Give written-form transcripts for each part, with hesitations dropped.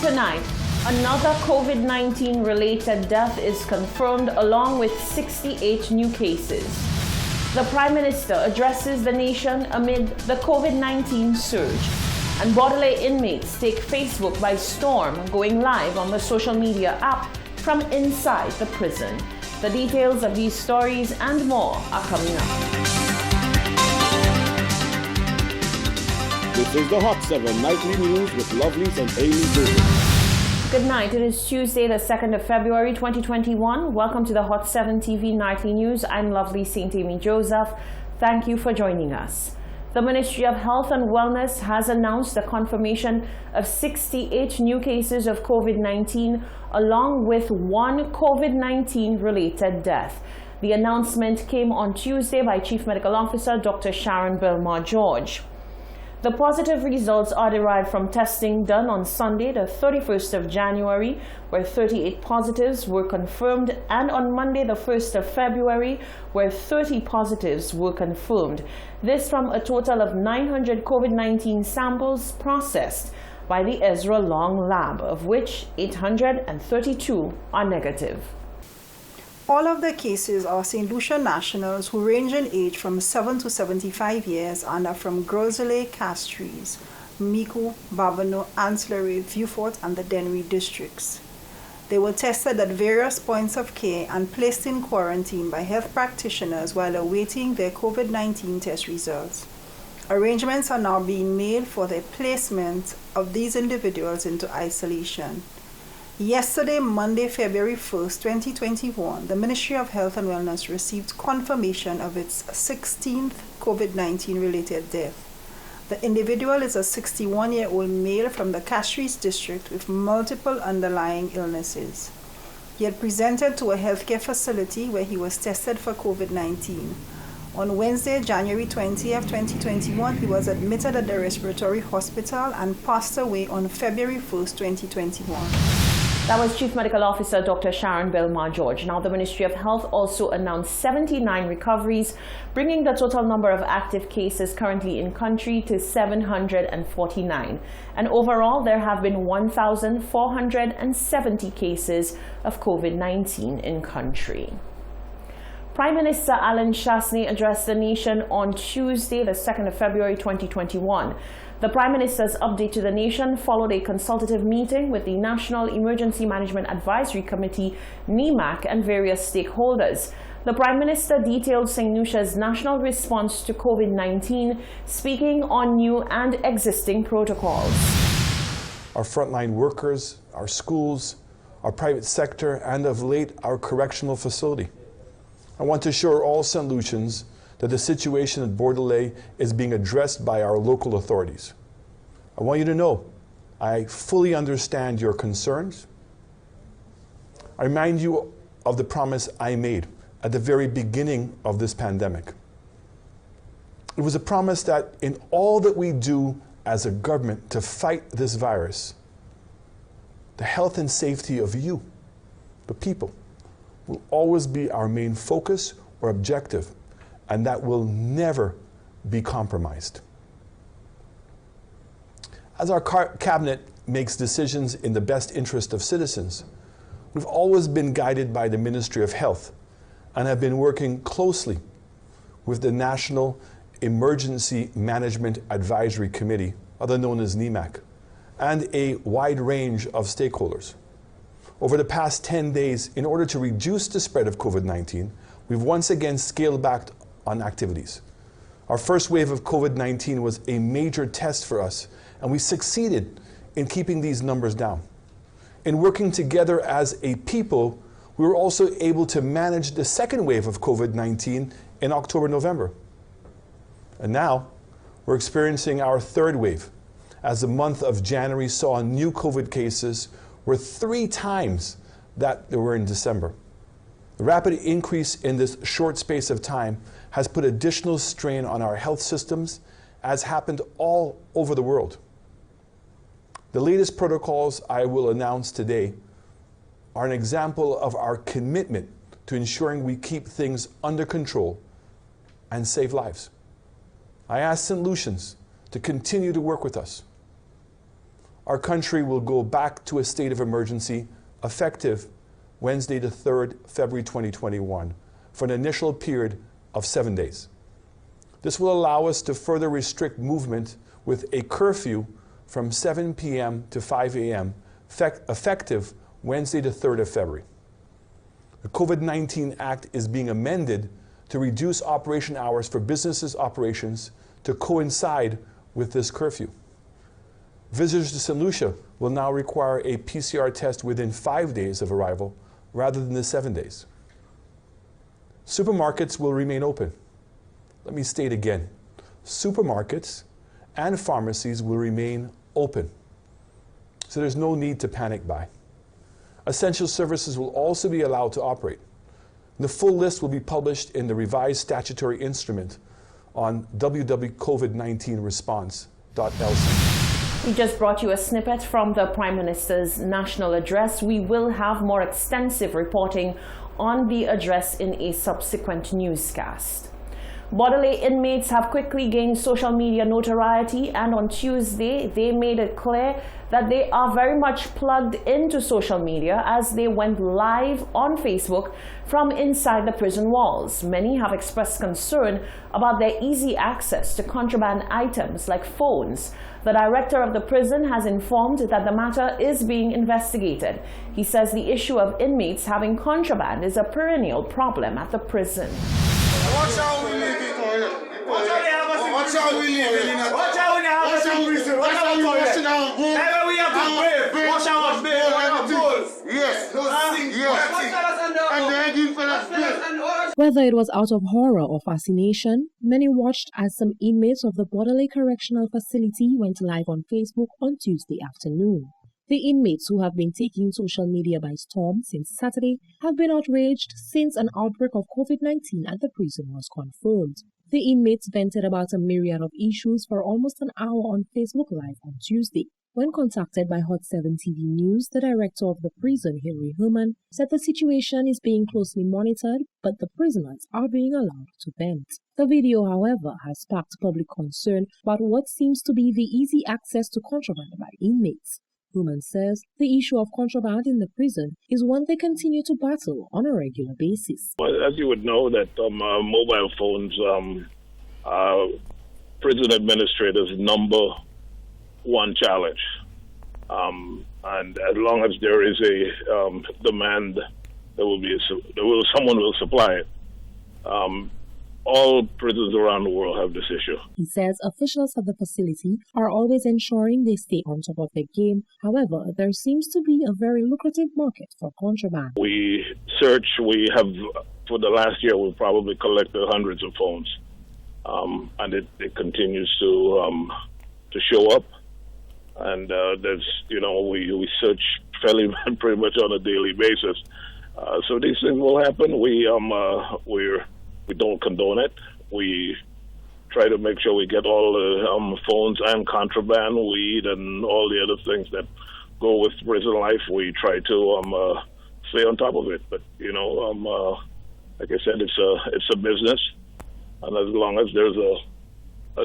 Tonight, another COVID-19 related death is confirmed along with 68 new cases. The Prime Minister addresses the nation amid the COVID-19 surge, and Bordelais inmates take Facebook by storm, going live on the social media app from inside the prison. The details of these stories and more are coming up. This is the Hot 7 Nightly News with Lovely and Amy Burgess. Good night. It is Tuesday, the 2nd of February, 2021. Welcome to the Hot 7 TV Nightly News. I'm Lovely St. Amy Joseph. Thank you for joining us. The Ministry of Health and Wellness has announced the confirmation of 68 new cases of COVID-19, along with one COVID-19 related death. The announcement came on Tuesday by Chief Medical Officer Dr. Sharon Belmar-George. The positive results are derived from testing done on Sunday, the 31st of January, where 38 positives were confirmed, and on Monday, the 1st of February, where 30 positives were confirmed. This from a total of 900 COVID-19 samples processed by the Ezra Long Lab, of which 832 are negative. All of the cases are St. Lucia nationals who range in age from 7 to 75 years and are from Gros-Islet, Castries, Micoud, Babonneau, Ancillary, Vieux-Fort, and the Dennery districts. They were tested at various points of care and placed in quarantine by health practitioners while awaiting their COVID-19 test results. Arrangements are now being made for the placement of these individuals into isolation. Yesterday, Monday, February 1st, 2021, the Ministry of Health and Wellness received confirmation of its 16th COVID-19 related death. The individual is a 61-year-old male from the Castries district with multiple underlying illnesses. He had presented to a healthcare facility where he was tested for COVID-19. On Wednesday, January 20th, 2021, he was admitted at the respiratory hospital and passed away on February 1st, 2021. That was Chief Medical Officer Dr. Sharon Belmar-George. Now, the Ministry of Health also announced 79 recoveries, bringing the total number of active cases currently in country to 749. And overall, there have been 1,470 cases of COVID-19 in country. Prime Minister Allen Chastanet addressed the nation on Tuesday, the 2nd of February, 2021. The Prime Minister's update to the nation followed a consultative meeting with the National Emergency Management Advisory Committee, NEMAC, and various stakeholders. The Prime Minister detailed St. Lucia's national response to COVID-19, speaking on new and existing protocols. Our frontline workers, our schools, our private sector, and of late, our correctional facility. I want to assure all St. Lucians that the situation at Bordelais is being addressed by our local authorities. I want you to know I fully understand your concerns. I remind you of the promise I made at the very beginning of this pandemic. It was a promise that in all that we do as a government to fight this virus, the health and safety of you, the people, will always be our main focus or objective, and that will never be compromised. As our cabinet makes decisions in the best interest of citizens, we've always been guided by the Ministry of Health and have been working closely with the National Emergency Management Advisory Committee, otherwise known as NEMAC, and a wide range of stakeholders. Over the past 10 days, in order to reduce the spread of COVID-19, we've once again scaled back on activities. Our first wave of COVID-19 was a major test for us, and we succeeded in keeping these numbers down. In working together as a people, we were also able to manage the second wave of COVID-19 in October, November. And now, we're experiencing our third wave, as the month of January saw new COVID cases were 3 times that there were in December. The rapid increase in this short space of time has put additional strain on our health systems, as happened all over the world. The latest protocols I will announce today are an example of our commitment to ensuring we keep things under control and save lives. I ask St. Lucians to continue to work with us. our country will go back to a state of emergency effective Wednesday, the 3rd February 2021, for an initial period of 7 days. This will allow us to further restrict movement with a curfew from 7 p.m. to 5 a.m. effective Wednesday, the 3rd of February. The COVID-19 Act is being amended to reduce operation hours for businesses' operations to coincide with this curfew. Visitors to St. Lucia will now require a PCR test within 5 days of arrival rather than the 7 days. Supermarkets will remain open. Let me state again, supermarkets and pharmacies will remain open. So there's no need to panic buy. Essential services will also be allowed to operate. The full list will be published in the revised statutory instrument on www.covid19response.lc. We just brought you a snippet from the Prime Minister's national address. We will have more extensive reporting on the address in a subsequent newscast. Bordelais inmates have quickly gained social media notoriety, and on Tuesday they made it clear that they are very much plugged into social media as they went live on Facebook from inside the prison walls. Many have expressed concern about their easy access to contraband items like phones. The director of the prison has informed that the matter is being investigated. He says the issue of inmates having contraband is a perennial problem at the prison. Watch how we live in Watch how we live in Watch how we have a prison. Watch how we washing our home. Ever we have to bathe. Wash our bathe. Yes. And then give fellas bathe. Whether it was out of horror or fascination, many watched as some inmates of the Bordelais Correctional Facility went live on Facebook on Tuesday afternoon. The inmates, who have been taking social media by storm since Saturday, have been outraged since an outbreak of COVID-19 at the prison was confirmed. The inmates vented about a myriad of issues for almost an hour on Facebook Live on Tuesday. When contacted by Hot 7 TV News, the director of the prison, Hilary Herman, said the situation is being closely monitored, but the prisoners are being allowed to vent. The video, however, has sparked public concern about what seems to be the easy access to contraband by inmates. Herman says the issue of contraband in the prison is one they continue to battle on a regular basis. Well, as you would know, that mobile phones are prison administrators' number one challenge. And as long as there is a demand, someone will supply it. All prisons around the world have this issue. He says officials at the facility are always ensuring they stay on top of their game. However, there seems to be a very lucrative market for contraband. We have, for the last year, we've probably collected hundreds of phones. And it continues to show up. And we search pretty much on a daily basis. So these things will happen. We don't condone it. We try to make sure we get all the phones and contraband, weed, and all the other things that go with prison life. We try to stay on top of it. But like I said, it's a business, and as long as there's a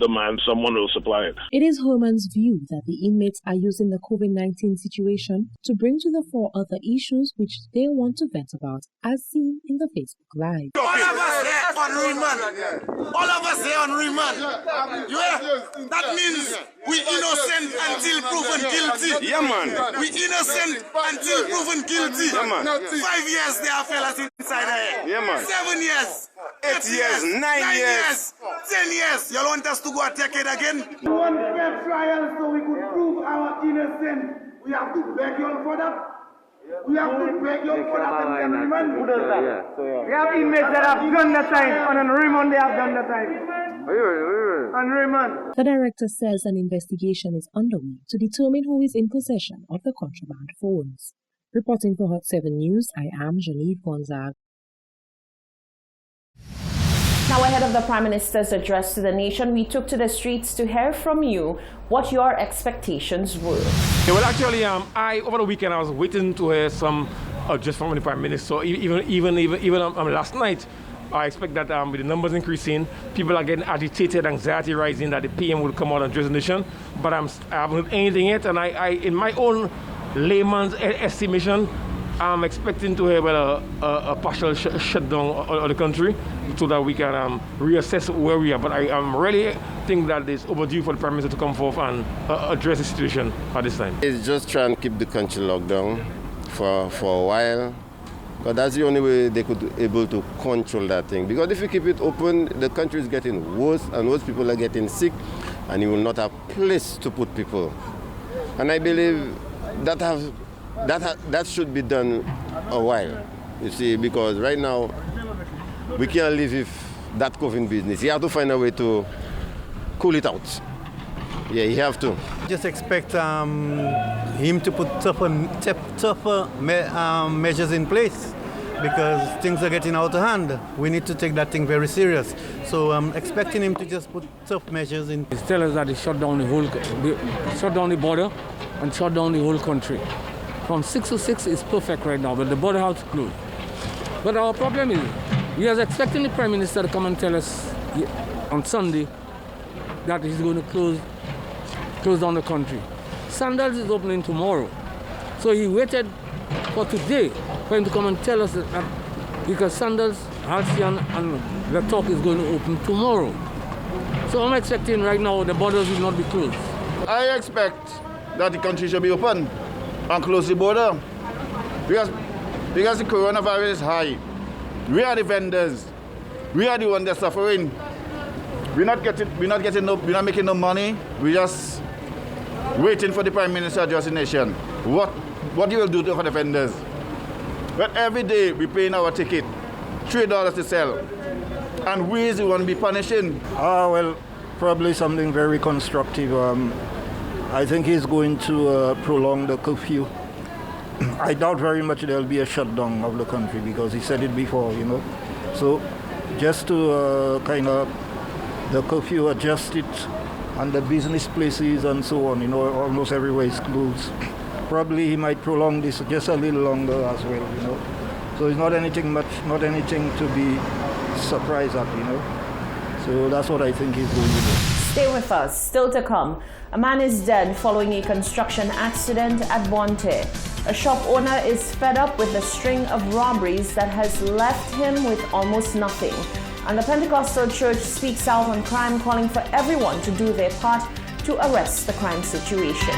demand, someone will supply it. It is Herman's view that the inmates are using the COVID-19 situation to bring to the fore other issues which they want to vent about, as seen in the Facebook Live. All of us here on remand. All of us here on remand. That means we innocent until proven guilty. Yeah, man. We innocent until proven guilty. Yeah, man. 5 years there are fellas inside here. Yeah, man. 7 years. 8 years, 9 years. 10 years. You want us to go and take it again? We want fair trial so we could prove our innocence. We have to beg you for that. We have to beg you for that and remand. Who does that? We have inmates that have done the time, and on remand they have done the time. On remand. The director says an investigation is underway to determine who is in possession of the contraband phones. Reporting for Hot 7 News, I am Genevieve Gonzaga. Now, ahead of the Prime Minister's address to the nation, we took to the streets to hear from you what your expectations were. Yeah, well, actually, over the weekend I was waiting to hear some address from the Prime Minister. So even last night, I expect that with the numbers increasing, people are getting agitated, anxiety rising, that the PM will come out and address the nation. But I haven't heard anything yet, and I in my own layman's estimation, I'm expecting to have a partial shutdown of the country so that we can reassess where we are. But I really think that it's overdue for the Prime Minister to come forth and address the situation at this time. It's just trying to keep the country locked down for a while. But that's the only way they could be able to control that thing. Because if you keep it open, the country is getting worse and worse. People are getting sick, and you will not have place to put people. And I believe that should be done a while, you see, because right now we can't live with that COVID business. You have to find a way to cool it out. Yeah, you have to. Just expect him to put tougher measures in place because things are getting out of hand. We need to take that thing very serious. So I'm expecting him to just put tough measures in. He's telling us that he shut down shut down the border and shut down the whole country. From 6 to 6 is perfect right now, but the border house closed. But our problem is, we are expecting the Prime Minister to come and tell us on Sunday that he's going to close down the country. Sandals is opening tomorrow. So he waited for today for him to come and tell us that because Sandals, Halcyon and the talk is going to open tomorrow. So I'm expecting right now the borders will not be closed. I expect that the country should be open and close the border because the coronavirus is high. We are the vendors. We are the ones that are suffering. We're not making no money. We're just waiting for the Prime Minister to address the nation. What you will do for the vendors? But every day we're paying our ticket, $3 to sell. And we is the one be punishing. Well, probably something very constructive. I think he's going to prolong the curfew. I doubt very much there'll be a shutdown of the country because he said it before, you know. So just to kind of the curfew adjust it and the business places and so on, you know, almost everywhere is closed. Probably he might prolong this just a little longer as well, you know. So it's not anything to be surprised at, you know. So that's what I think he's going to do. Stay with us. Still to come. A man is dead following a construction accident at Bonte. A shop owner is fed up with the string of robberies that has left him with almost nothing. And the Pentecostal Church speaks out on crime, calling for everyone to do their part to arrest the crime situation.